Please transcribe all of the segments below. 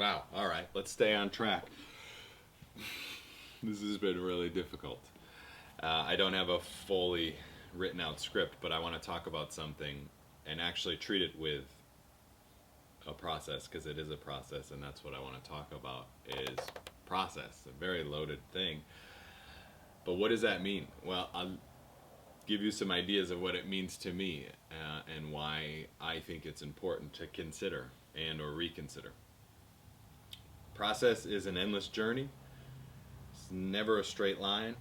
Wow. All right. Let's stay on track. This has been really difficult. I don't have a fully written out script, but I want to talk about something and actually treat it with a process because it is a process, and that's what I want to talk about is process. A very loaded thing. But what does that mean? Well, I'll give you some ideas of what it means to me and why I think it's important to consider and or reconsider. Process is an endless journey. It's never a straight line.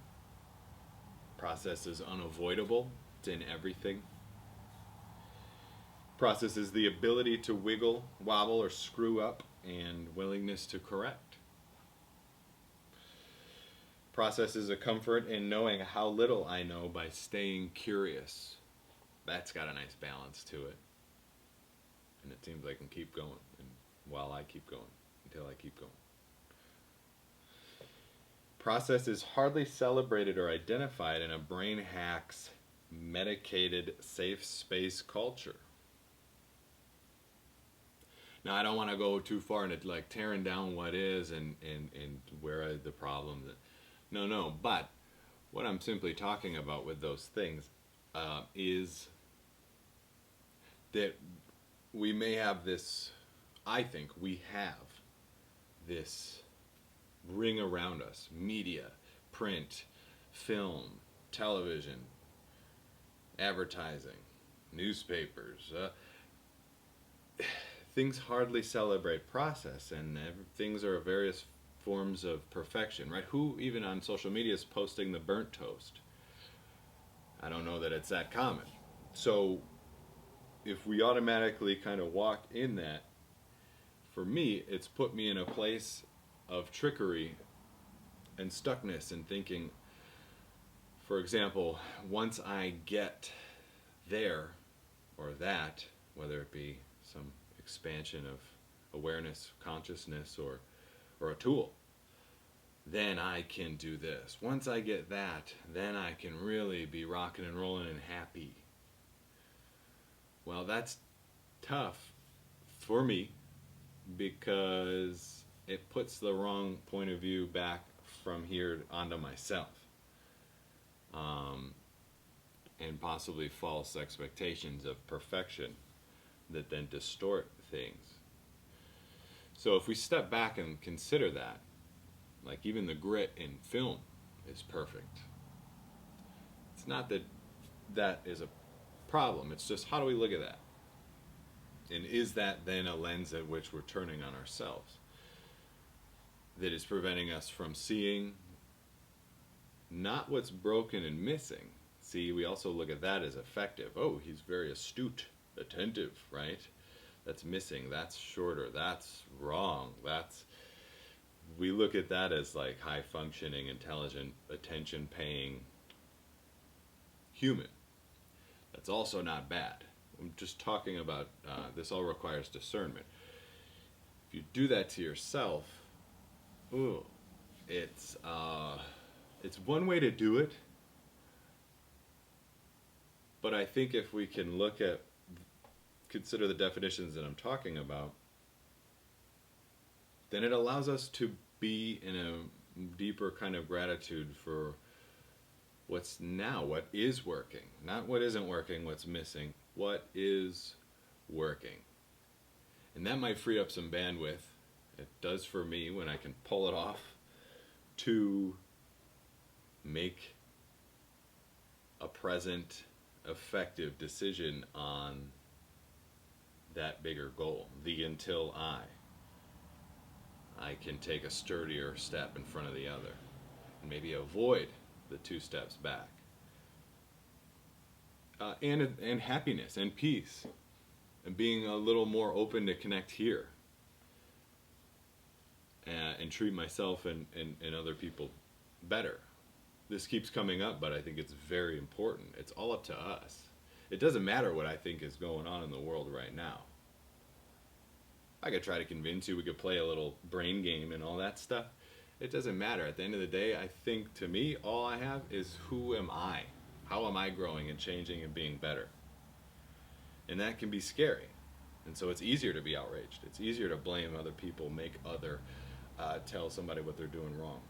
Process is unavoidable. It's in everything. Process is the ability to wiggle, wobble, or screw up, and willingness to correct. Process is a comfort in knowing how little I know by staying curious. That's got a nice balance to it. And it seems I can keep going, and while I keep going, until I keep going. Process is hardly celebrated or identified in a brain hacks, medicated, safe space culture. Now, I don't want to go too far into like tearing down what is and where are the problems. No. But what I'm simply talking about with those things is that we may have this, I think we have this ring around us, media, print, film, television, advertising, newspapers. Things hardly celebrate process, and things are various forms of perfection, right? Who even on social media is posting the burnt toast? I don't know that it's that common. So if we automatically kind of walk in that, for me, it's put me in a place of trickery and stuckness and thinking, for example, once I get there or that, whether it be some expansion of awareness, consciousness, or a tool, then I can do this. Once I get that, then I can really be rocking and rolling and happy. Well, that's tough for me because it puts the wrong point of view back from here onto myself. And possibly false expectations of perfection that then distort things. So if we step back and consider that, like even the grit in film is perfect. It's not that that is a problem, it's just how do we look at that? And is that then a lens at which we're turning on ourselves that is preventing us from seeing not what's broken and missing? See, we also look at that as effective. Oh, he's very astute, attentive, right? That's missing, that's shorter, that's wrong, we look at that as like high functioning, intelligent, attention paying human. That's also not bad. I'm just talking about this all requires discernment. If you do that to yourself, ooh, it's one way to do it. But I think if we can consider the definitions that I'm talking about, then it allows us to be in a deeper kind of gratitude for what's now, what is working. Not what isn't working, what's missing, what is working. And that might free up some bandwidth. It does for me when I can pull it off to make a present, effective decision on that bigger goal, the until I can take a sturdier step in front of the other and maybe avoid the 2 steps back. And happiness and peace and being a little more open to connect here and treat myself and other people better. This keeps coming up, but I think it's very important. It's all up to us. It doesn't matter what I think is going on in the world right now. I could try to convince you, we could play a little brain game and all that stuff. It doesn't matter. At the end of the day, I think to me, all I have is who am I? How am I growing and changing and being better? And that can be scary. And so it's easier to be outraged. It's easier to blame other people, tell somebody what they're doing wrong.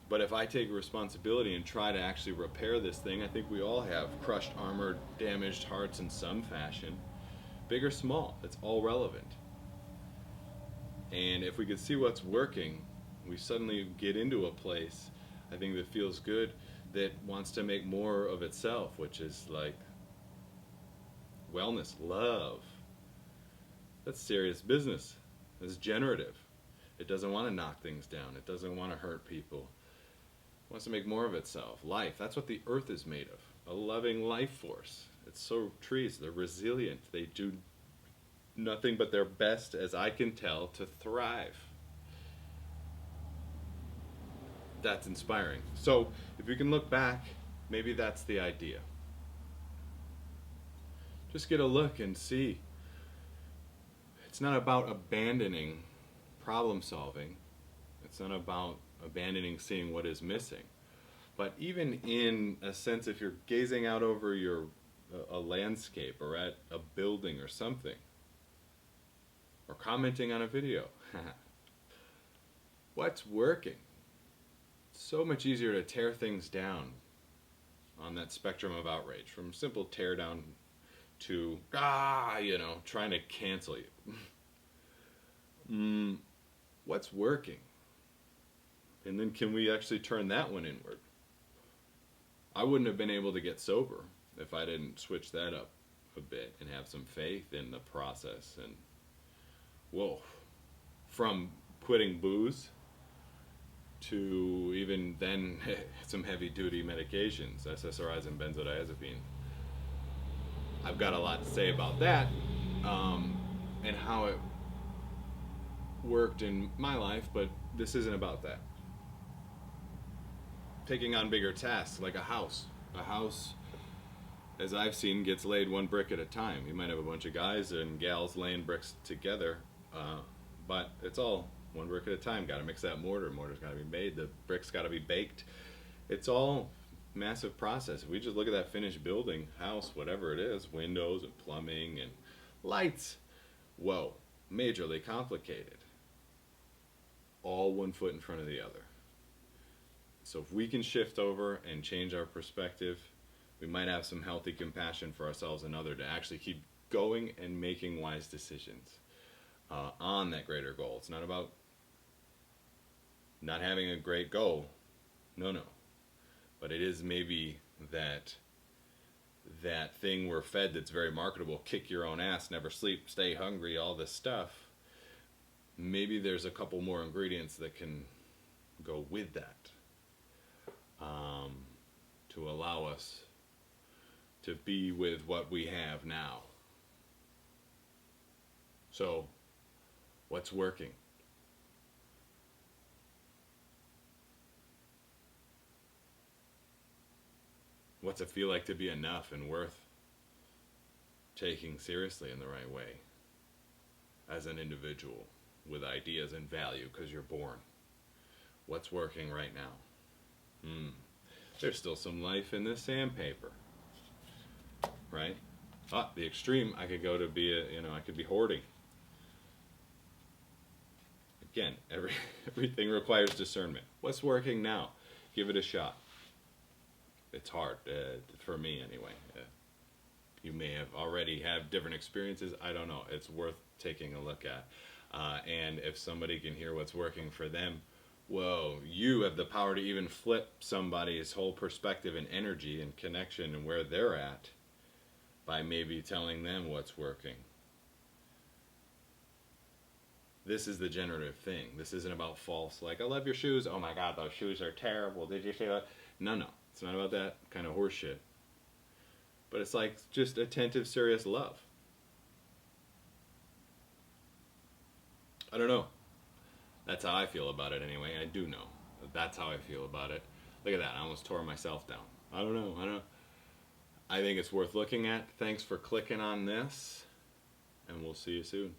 But if I take responsibility and try to actually repair this thing, I think we all have crushed armor, damaged hearts in some fashion, big or small. It's all relevant. And if we could see what's working, we suddenly get into a place, I think, that feels good, that wants to make more of itself, which is like wellness, love. That's serious business. It's generative. It doesn't want to knock things down. It doesn't want to hurt people. It wants to make more of itself. Life, that's what the earth is made of. A loving life force. It's so trees, they're resilient. They do nothing but their best, as I can tell, to thrive. That's inspiring. So if you can look back, maybe that's the idea. Just get a look and see. It's not about abandoning problem solving. It's not about abandoning seeing what is missing. But even in a sense, if you're gazing out over a landscape or at a building or something, or commenting on a video, what's working? It's so much easier to tear things down on that spectrum of outrage, from simple tear down to trying to cancel you. What's working? And then can we actually turn that one inward? I wouldn't have been able to get sober if I didn't switch that up a bit and have some faith in the process. And from quitting booze to even then some heavy duty medications, SSRIs and benzodiazepines. I've got a lot to say about that, and how it worked in my life, but this isn't about that. Taking on bigger tasks, like a house. A house, as I've seen, gets laid one brick at a time. You might have a bunch of guys and gals laying bricks together, but it's all one brick at a time. Got to mix that mortar. Mortar's got to be made. The bricks got to be baked. It's all massive process. If we just look at that finished building, house, whatever it is, windows and plumbing and lights, majorly complicated. All one foot in front of the other. So if we can shift over and change our perspective, we might have some healthy compassion for ourselves and others to actually keep going and making wise decisions on that greater goal. It's not about not having a great goal. No. But it is maybe that thing we're fed that's very marketable, kick your own ass, never sleep, stay hungry, all this stuff. Maybe there's a couple more ingredients that can go with that, to allow us to be with what we have now. So, what's working? What's it feel like to be enough and worth taking seriously in the right way as an individual with ideas and value because you're born? What's working right now? There's still some life in this sandpaper, right? The extreme, I could go to be I could be hoarding. Again, everything requires discernment. What's working now? Give it a shot. It's hard, for me anyway. You may have already have different experiences. I don't know. It's worth taking a look at. And if somebody can hear what's working for them, you have the power to even flip somebody's whole perspective and energy and connection and where they're at by maybe telling them what's working. This is the generative thing. This isn't about false, like, I love your shoes. Oh my God, those shoes are terrible. Did you see that? No. It's not about that kind of horse shit. But it's like just attentive, serious love. I don't know. That's how I feel about it anyway. I do know. That's how I feel about it. Look at that. I almost tore myself down. I don't know. I think it's worth looking at. Thanks for clicking on this. And we'll see you soon.